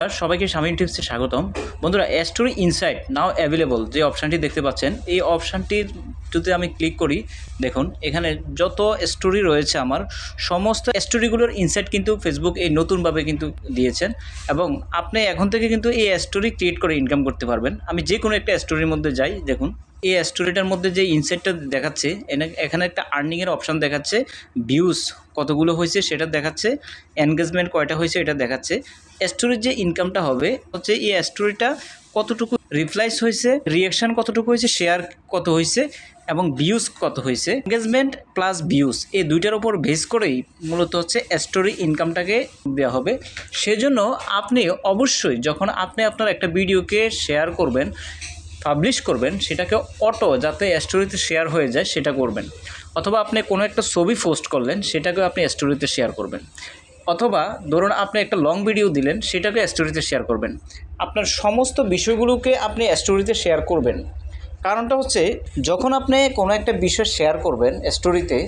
সবাইকে শামিম টিপসে স্বাগতম। বন্ধুরা, স্টোরি ইনসাইট নাও অ্যাভেলেবল যে অপশানটি দেখতে পাচ্ছেন, এই অপশানটির যদি আমি ক্লিক করি, দেখুন এখানে যত স্টোরি রয়েছে আমার সমস্ত স্টোরিগুলোর ইনসাইট কিন্তু ফেসবুক এই নতুনভাবে কিন্তু দিয়েছেন এবং আপনি এখন থেকে কিন্তু এই স্টোরি ক্রিয়েট করে ইনকাম করতে পারবেন। আমি যে কোনো একটা স্টোরির মধ্যে যাই, দেখুন এই স্টোরিটার মধ্যে যে ইনসাইটটা দেখাচ্ছে, এখানে একটা আর্নিংয়ের অপশান দেখাচ্ছে, ভিউজ কতগুলো হয়েছে সেটা দেখাচ্ছে, এনগেজমেন্ট কয়টা হয়েছে এটা দেখাচ্ছে। স্টোরির যে ইনকামটা হবে হচ্ছে এই স্টোরিটা কতটুকু রিপ্লাইস হয়েছে, রিয়াকশান কতটুকু হয়েছে, শেয়ার কত হয়েছে এবং ভিউজ কত হয়েছে। এনগেজমেন্ট প্লাস ভিউজ এই দুইটার উপর বেস করেই মূলত হচ্ছে স্টোরি ইনকামটাকে দেওয়া হবে। সেজন্য আপনি অবশ্যই যখন আপনি আপনার একটা ভিডিওকে শেয়ার করবেন, পাবলিশ করবেন, সেটাকে অটো যাতে স্টোরিতে শেয়ার হয়ে যায় সেটা করবেন। অথবা আপনি কোনো একটা ছবি পোস্ট করলেন, সেটাকেও আপনি স্টোরিতে শেয়ার করবেন। অথবা ধরুন আপনি একটা লং ভিডিও দিলেন, সেটাকে স্টোরিতে শেয়ার করবেন। আপনার সমস্ত বিষয়গুলোকে আপনি স্টোরিতে শেয়ার করবেন। কারণটা হচ্ছে যখন আপনি কোনো একটা বিষয় শেয়ার করবেন স্টোরিতে,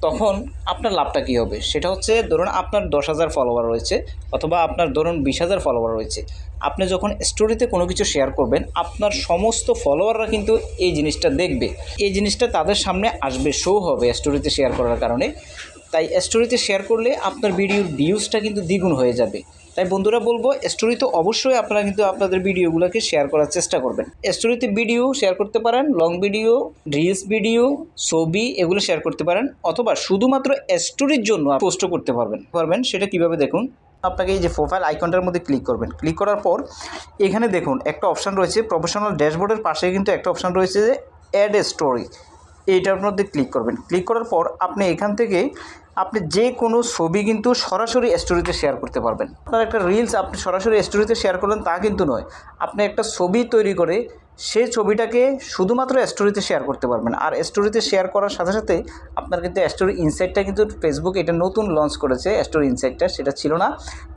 তখন আপনার লাভটা কী হবে সেটা হচ্ছে, ধরুন আপনার 10,000 ফলোয়ার রয়েছে অথবা আপনার ধরুন 20,000 ফলোয়ার রয়েছে। আপনি যখন স্টোরিতে কোনো কিছু শেয়ার করবেন, আপনার সমস্ত ফলোয়াররা কিন্তু এই জিনিসটা দেখবে, এই জিনিসটা তাদের সামনে আসবে, শো হবে স্টোরিতে শেয়ার করার কারণে। তাই স্টোরিতে শেয়ার করলে আপনার ভিডিওর ভিউজটা কিন্তু দ্বিগুণ হয়ে যাবে। তাই বন্ধুরা বলবো, স্টোরি তো অবশ্যই আপনারা কিন্তু আপনাদের ভিডিওগুলোকে শেয়ার করার চেষ্টা করবেন। স্টোরিতে ভিডিও শেয়ার করতে পারেন, লং ভিডিও, রিলস ভিডিও, ছবি এগুলো শেয়ার করতে পারেন, অথবা শুধুমাত্র স্টোরির জন্য পোস্টও করতে পারবেন। সেটা কিভাবে দেখুন, আপনাকে এই যে প্রোফাইল আইকনটার মধ্যে ক্লিক করবেন। ক্লিক করার পর এখানে দেখুন একটা অপশান রয়েছে, প্রফেশনাল ড্যাশবোর্ডের পাশে কিন্তু একটা অপশান রয়েছে যে অ্যাড এ স্টোরি, এইটার মধ্যে ক্লিক করবেন। ক্লিক করার পর আপনি এখান থেকে আপনি যে কোনো ছবি কিন্তু সরাসরি স্টোরিতে শেয়ার করতে পারবেন। আপনার একটা রিলস আপনি সরাসরি স্টোরিতে শেয়ার করলেন তা কিন্তু নয়, আপনি একটা ছবি তৈরি করে সেই ছবিটাকে শুধুমাত্র স্টোরিতে শেয়ার করতে পারবেন। আর স্টোরিতে শেয়ার করার সাথে সাথে আপনার কিন্তু স্টোরি ইনসাইটটা কিন্তু ফেসবুক এটা নতুন লঞ্চ করেছে, স্টোরি ইনসাইটটা, সেটা ছিল না।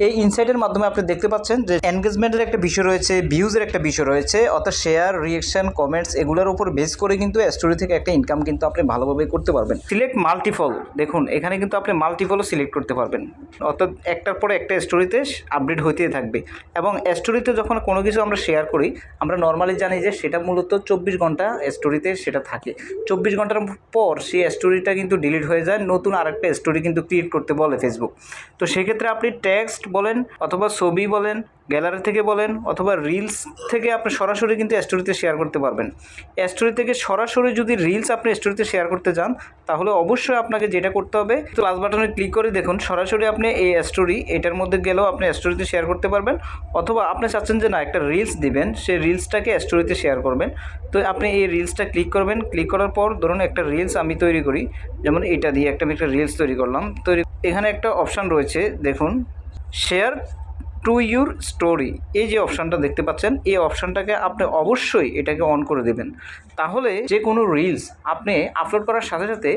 এই ইনসাইটের মাধ্যমে আপনি দেখতে পাচ্ছেন যে এনগেজমেন্টের একটা বিষয় রয়েছে, ভিউজের একটা বিষয় রয়েছে, অর্থাৎ শেয়ার, রিয়েকশন, কমেন্টস এগুলোর উপর বেস করে কিন্তু স্টোরি থেকে একটা ইনকাম কিন্তু আপনি ভালোভাবে করতে পারবেন। সিলেক্ট মাল্টিপল, দেখুন এখানে কিন্তু আপনি মাল্টিপলও সিলেক্ট করতে পারবেন, অর্থাৎ একটার পরে একটা স্টোরিতে আপডেট হইতেই থাকবে। এবং স্টোরিতে যখন কোনো কিছু আমরা শেয়ার করি, আমরা নর্মালি জানি যে সেটা মূলত 24 ঘন্টা স্টোরিতে সেটা থাকে। 24 ঘন্টার পর সেই স্টোরিটা কিন্তু ডিলিট হয়ে যায়, নতুন আরেকটা স্টোরি কিন্তু ক্রিয়েট করতে বলে ফেসবুক। তো সেক্ষেত্রে আপনি টেক্সট বলেন অথবা ছবি বলেন, গ্যালারি থেকে বলেন অথবা রিলস থেকে আপনি সরাসরি কিন্তু স্টোরিতে শেয়ার করতে পারবেন। স্টোরি থেকে সরাসরি যদি রিলস আপনি স্টোরিতে শেয়ার করতে চান, তাহলে অবশ্যই আপনাকে যেটা করতে হবে, প্লাস বাটনে ক্লিক করে দেখুন সরাসরি আপনি এই স্টোরি এটার মধ্যে গেলেও আপনি স্টোরিতে শেয়ার করতে পারবেন। অথবা আপনি চাচ্ছেন যে না একটা রিলস দিবেন, সেই রিলসটাকে স্টোরিতে শেয়ার করবেন, তো আপনি এই রিলসটা ক্লিক করবেন। ক্লিক করার পর ধরুন একটা রিলস আমি তৈরি করি, যেমন এটা দিয়ে আমি একটা রিলস তৈরি করলাম। এখানে একটা অপশান রয়েছে, দেখুন শেয়ার টু ইউর স্টোরি, এই যে অপশানটা দেখতে পাচ্ছেন, এই অপশানটাকে আপনি অবশ্যই এটাকে অন করে দেবেন। তাহলে যে কোনো রিলস আপনি আপলোড করার সাথে সাথে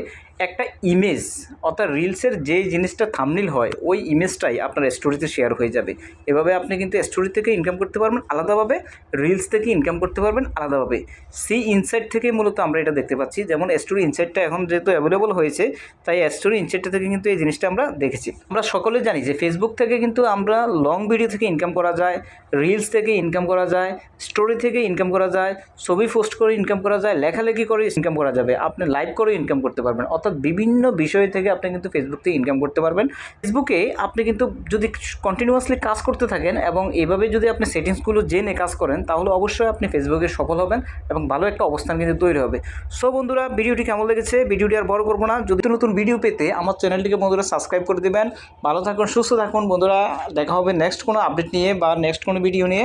একটা ইমেজ, অর্থাৎ রিলসের যে জিনিসটা থাম্বনেইল হয় ওই ইমেজটাই আপনার স্টোরিতে শেয়ার হয়ে যাবে। এভাবে আপনি কিন্তু স্টোরি থেকে ইনকাম করতে পারবেন আলাদাভাবে, রিলস থেকে ইনকাম করতে পারবেন আলাদাভাবে। সি ইনসাইট থেকে মূলত আমরা এটা দেখতে পাচ্ছি, যেমন স্টোরি ইনসাইটটা এখন যেহেতু অ্যাভেলেবল হয়েছে, তাই স্টোরি ইনসাইটটা থেকে কিন্তু এই জিনিসটা আমরা দেখেছি। আমরা সকলে জানি যে ফেসবুক থেকে কিন্তু আমরা লং ভিডিও থেকে ইনকাম করা যায়, রিলস থেকে ইনকাম করা যায়, স্টোরি থেকে ইনকাম করা যায়, ছবি পোস্ট করে ইনকাম করা যায়, লেখালেখি করে ইনকাম করা যাবে, আপনি লাইভ করে ইনকাম করতে পারবেন, অর্থাৎ বিভিন্ন বিষয় থেকে আপনি কিন্তু ফেসবুক থেকে ইনকাম করতে পারবেন। ফেসবুকে আপনি কিন্তু যদি কন্টিনিউয়াসলি কাজ করতে থাকেন এবং এইভাবে যদি আপনি সেটিংসগুলো জেনে কাজ করেন, তাহলে অবশ্যই আপনি ফেসবুকে সফল হবেন এবং ভালো একটা অবস্থান কিন্তু তৈরি হবে। সো বন্ধুরা, ভিডিওটি কেমন লেগেছে, ভিডিওটি আর বড় করবো না। যদি নতুন ভিডিও পেতে আমার চ্যানেলটিকে বন্ধুরা সাবস্ক্রাইব করে দেবেন। ভালো থাকুন, সুস্থ থাকুন বন্ধুরা, দেখা হবে নেক্সট কোনো আপডেট নিয়ে বা নেক্সট কোনো ভিডিও নিয়ে।